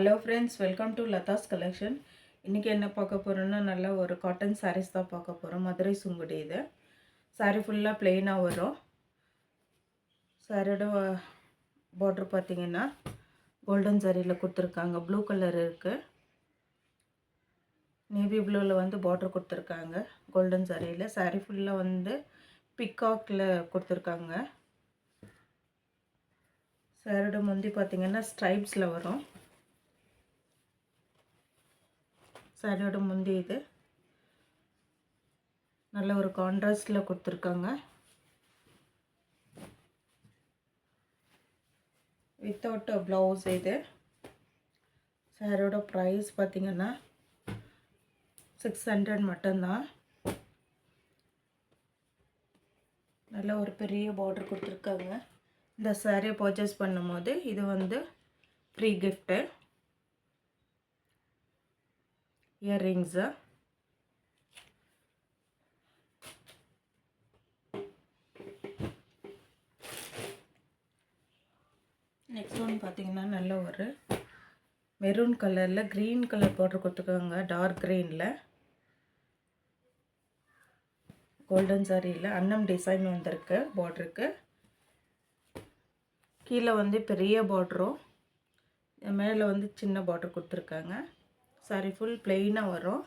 Hello friends, welcome to Latha's collection. இன்றைக்கி என்ன பார்க்க போகிறோன்னா, நல்ல ஒரு காட்டன் சாரீஸ் தான் பார்க்க போகிறோம். மதுரை சுங்குடி இது. சாரீ ஃபுல்லாக ப்ளெயினாக வரும். சாரியோட பார்டர் பார்த்திங்கன்னா கோல்டன் சாரியில் கொடுத்துருக்காங்க. ப்ளூ கலர் இருக்குது. நேவி ப்ளூவில் வந்து பார்டர் கொடுத்துருக்காங்க கோல்டன் சாரியில். சாரீ ஃபுல்லாக வந்து பிக்காக்கில் கொடுத்துருக்காங்க. சாரியோட முந்தி பார்த்திங்கன்னா ஸ்ட்ரைப்ஸில் வரும். சாரியோட முந்தி இது நல்ல ஒரு கான்ட்ராஸ்டில் கொடுத்துருக்காங்க. வித்தவுட் ப்ளவுஸ் இது. சாரியோட ப்ரைஸ் பார்த்திங்கன்னா 600 மட்டும்தான். நல்ல ஒரு பெரிய பார்டர் கொடுத்துருக்காங்க. இந்த சாரியை பர்ச்சேஸ் பண்ணும்போது இது வந்து free gift. Earrings, next one பார்த்திங்கன்னா நல்ல ஒரு மெரூன் கலரில் க்ரீன் கலர் பார்டர் கொடுத்துருக்காங்க. டார்க் க்ரீனில் கோல்டன் சாரியில் அன்னம் டிசைன் வந்திருக்கு. பார்டருக்கு கீழே வந்து பெரிய பார்டரும் மேலே வந்து சின்ன பார்டர் கொடுத்துருக்காங்க. சாரி ஃபுல் ப்ளெயினாக வரும்.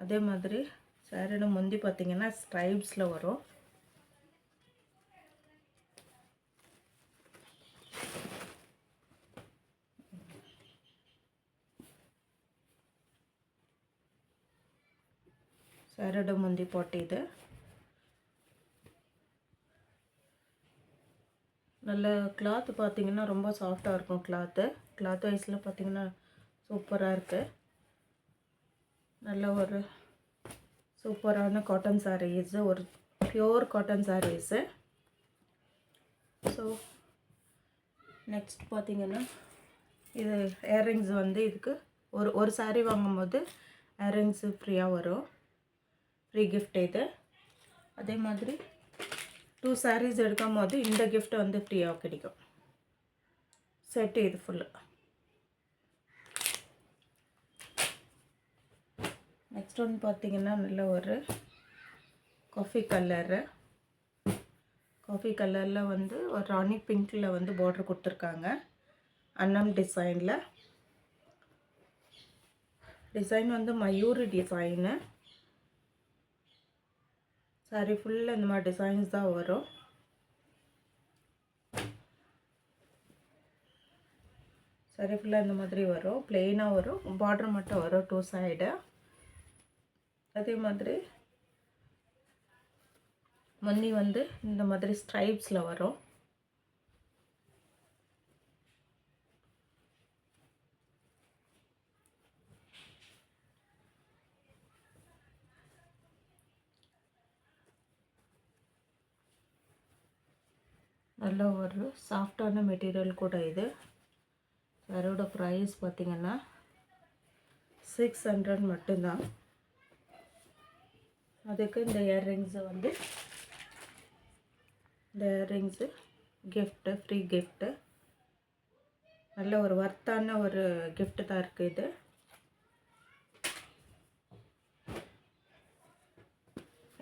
அதே மாதிரி சாரியோட முந்தி பார்த்திங்கன்னா ஸ்ட்ரைப்ஸில் வரும். சாரியோட முந்தி போட்டு இது நல்ல கிளாத் பார்த்திங்கன்னா ரொம்ப சாஃப்டாக இருக்கும். கிளாத் வைஸில் பார்த்திங்கன்னா சூப்பராக இருக்குது. நல்ல ஒரு சூப்பரான காட்டன் சாரீஸு, ஒரு pure cotton saris. So next பார்த்திங்கன்னா இது இயர்ரிங்ஸ் வந்து இதுக்கு ஒரு சாரீ வாங்கும்போது இயர்ரிங்ஸு ஃப்ரீயாக வரும். ஃப்ரீ கிஃப்ட் இது. அதே மாதிரி 2 sarees எடுக்கும் போது இந்த கிஃப்ட் வந்து ஃப்ரீயாக கிடைக்கும். செட்டு இது ஃபுல்லு. நெக்ஸ்ட் ஒன்று பார்த்திங்கன்னா நல்ல ஒரு காஃபி கலரில் வந்து ஒரு ராணி பிங்க்கில் வந்து பார்டர் கொடுத்துருக்காங்க. அன்னம் டிசைன் வந்து மயூரி டிசைனு. சாரி ஃபுல்லாக இந்த மாதிரி டிசைன்ஸ் தான் வரும். சாரி ஃபுல்லாக இந்த மாதிரி வரும். ப்ளெயினாக வரும். பார்டர் மட்டும் வரும் 2 சைடு. அதே மாதிரி முந்தி வந்து இந்த மாதிரி ஸ்ட்ரைப்ஸில் வரும். நல்ல ஒரு சாஃப்டான மெட்டீரியல் கூட இது. சாரியோட ப்ரைஸ் பார்த்திங்கன்னா 600 மட்டும்தான். அதுக்கு இந்த இயர்ரிங்ஸு வந்து கிஃப்ட்டு, ஃப்ரீ கிஃப்ட்டு. நல்ல ஒரு வர்த்தான ஒரு கிஃப்ட்டு தான் இருக்குது இது.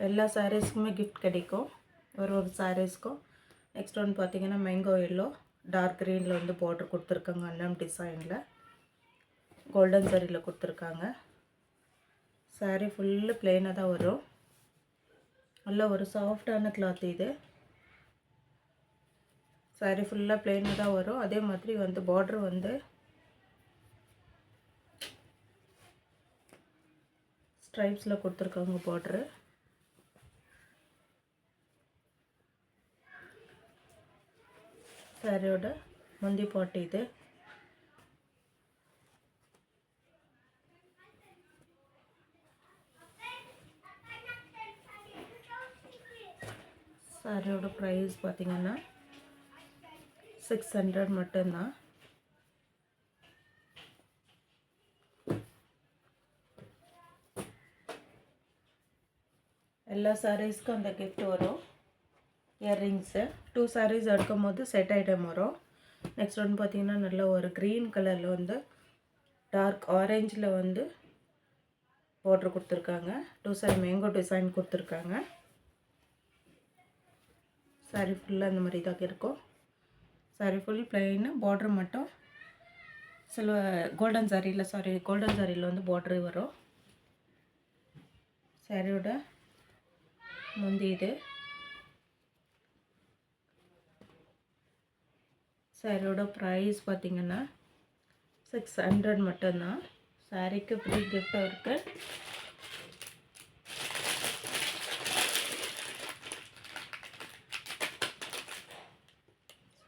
எல்லா சாரீஸ்க்குமே கிஃப்ட் கிடைக்கும், ஒரு சாரீஸ்க்கும். நெக்ஸ்ட் ஒன்று பார்த்திங்கன்னா மேங்கோ எல்லோ டார்க் க்ரீனில் வந்து பார்டர் கொடுத்துருக்காங்க. அன்னம் டிசைனில் கோல்டன் சாரியில் கொடுத்துருக்காங்க. சாரீ ஃபுல்லு ப்ளெயினாக தான் வரும். நல்ல ஒரு சாஃப்டான கிளாத் இது. சாரீ ஃபுல்லாக ப்ளெயினாக தான் வரும். அதே மாதிரி வந்து பார்டர் வந்து ஸ்ட்ரைப்ஸில் கொடுத்துருக்காங்க பார்டரு. சாரியோட முந்தி பாட்டு இது. சாரியோட ப்ரைஸ் பார்த்திங்கன்னா 600 மட்டும்தான். எல்லா சாரீஸ்க்கும் அந்த கிஃப்ட் வரும். இயர்ரிங்ஸு 2 sarees எடுக்கும் போது செட் ஐட்டம் வரும். நெக்ஸ்ட் வந்து பார்த்திங்கன்னா நல்ல ஒரு க்ரீன் கலரில் வந்து டார்க் ஆரஞ்சில் வந்து பார்டர் கொடுத்துருக்காங்க. 2 சைடு மேங்கோ டிசைன் கொடுத்துருக்காங்க. சாரீ ஃபுல்லாக இந்த மாதிரி தான் இருக்கும். சாரீ ஃபுல் பிளெயின், பார்டர் மட்டும் சில கோல்டன் சாரியில் வந்து பார்டர் வரும். சாரியோட முந்தி இது. சாரியோட ப்ரைஸ் பார்த்திங்கன்னா 600 மட்டும்தான். சாரிக்கு ஃப்ரீ கிஃப்ட்டும் இருக்குது.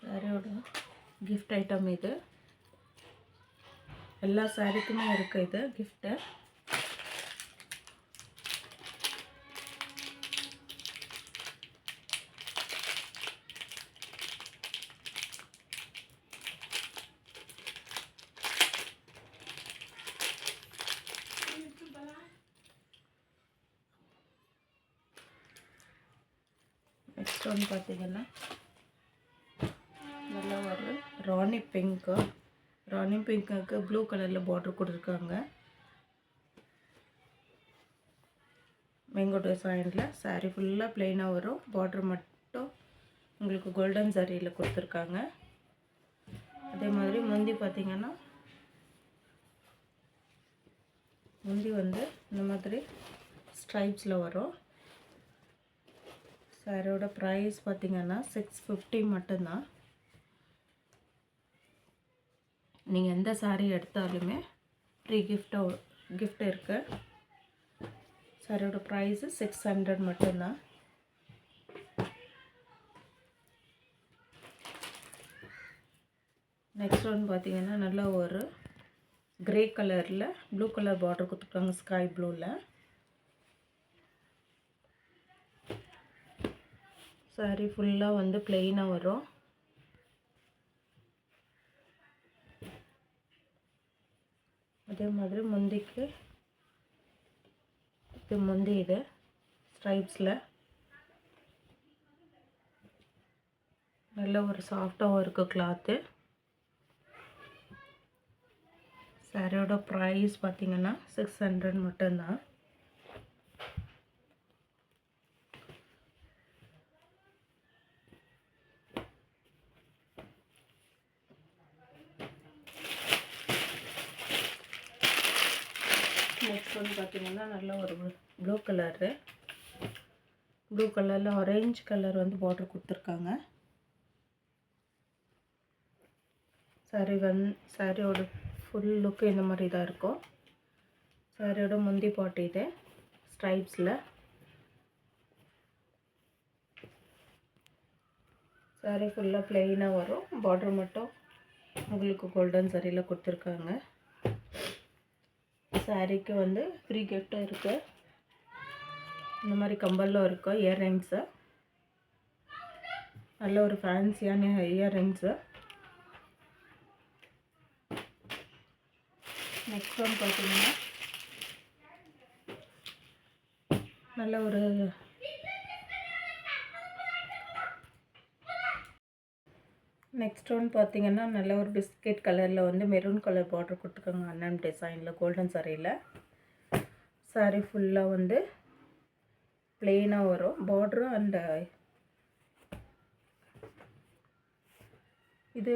சாரியோட கிஃப்ட் ஐட்டம் இது. எல்லா சாரிக்குமே இருக்குது இது கிஃப்ட்டு. நெக்ஸ்ட் ஒன்று பார்த்திங்கன்னா நல்ல ஒரு ராணி பிங்க்குக்கு ப்ளூ கலரில் பார்டர் கொடுத்துருக்காங்க. மேங்கோ டிசைனில் சாரீ ஃபுல்லாக ப்ளெயினாக வரும். பார்டர் மட்டும் உங்களுக்கு கோல்டன் சாரியில் கொடுத்துருக்காங்க. அதே மாதிரி முந்தி பார்த்திங்கன்னா முந்தி வந்து இந்த மாதிரி ஸ்ட்ரைப்ஸில் வரும். சாரியோட ப்ரைஸ் பார்த்திங்கன்னா 650 மட்டும்தான். நீங்கள் எந்த சாரீ எடுத்தாலுமே ஃப்ரீ கிஃப்ட் இருக்கு. சாரியோட ப்ரைஸு 600 மட்டும்தான். நெக்ஸ்ட் ஒன்று பார்த்திங்கன்னா நல்ல ஒரு கிரே கலரில் ப்ளூ கலர் பார்டர் கொடுத்துருக்காங்க. ஸ்கை ப்ளூவில் சாரீ ஃபுல்லாக வந்து ப்ளெயினாக வரும். அதே மாதிரி முந்திக்கு இது முந்தி இது ஸ்ட்ரைப்ஸில் நல்ல ஒரு சாஃப்டாகவும் இருக்குது கிளாத்து. சாரியோட ப்ரைஸ் பார்த்திங்கன்னா 600 மட்டும்தான். நெக்ஸ்ட் வந்து பார்த்திங்கன்னா நல்ல ஒரு ப்ளூ கலரில் ஆரஞ்சு கலர் வந்து பார்டர் கொடுத்துருக்காங்க. சாரியோட ஃபுல் லுக்கு இந்த மாதிரி தான் இருக்கும். சாரியோட முந்தி பாட்டு இது ஸ்ட்ரைப்ஸில். சாரி ஃபுல்லாக ப்ளெயினாக வரும். பார்டர் மட்டும் உங்களுக்கு கோல்டன் சாரியில் கொடுத்துருக்காங்க. சாரிக்கு வந்து ஃப்ரீ கிஃப்ட்டும் இருக்குது. இந்த மாதிரி கம்பலும் இருக்கும். இயர்ரிங்ஸு நல்ல ஒரு ஃபேன்சியான இயர்ரிங்ஸு. நெக்ஸ்ட் ஒன் பார்த்திங்கன்னா நல்ல ஒரு பிஸ்கெட் கலரில் வந்து மெரூன் கலர் பார்டர் கொடுத்துருக்காங்க. அண்ணன் டிசைனில் கோல்டன் சாரியில். சாரி ஃபுல்லாக வந்து ப்ளெயினாக வரும். பார்டரும் அந்த இது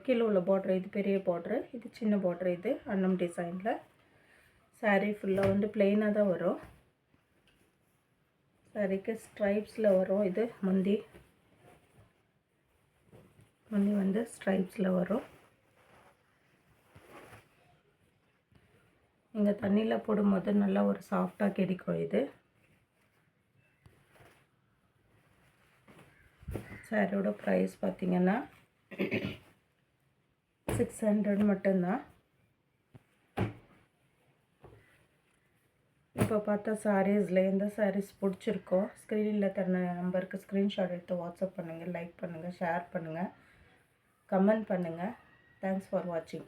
கீழே உள்ள பார்டர் இது பெரிய பார்டரு, இது சின்ன பார்டர். இது அன்னம் டிசைனில். சாரி ஃபுல்லாக வந்து ப்ளெயினாக தான் வரும். சாரிக்கு ஸ்ட்ரைப்ஸில் வரும். இது முந்தி வந்து ஸ்ட்ரைப்ஸில் வரும். நீங்கள் தண்ணியில் போடும்போது நல்லா ஒரு சாஃப்டாக கிடைக்கும். இது சாரியோட ப்ரைஸ் பார்த்திங்கன்னா 600 மட்டும்தான். இப்போ பார்த்தா சாரீஸில் எந்த சாரீஸ் பிடிச்சிருக்கோ ஸ்க்ரீனில் தர நம்பருக்கு ஸ்க்ரீன்ஷாட் எடுத்து வாட்ஸ்அப் பண்ணுங்கள், லைக் பண்ணுங்கள், ஷேர் பண்ணுங்கள், கமெண்ட் பண்ணுங்கள். தேங்க்ஸ் ஃபார் வாட்சிங்.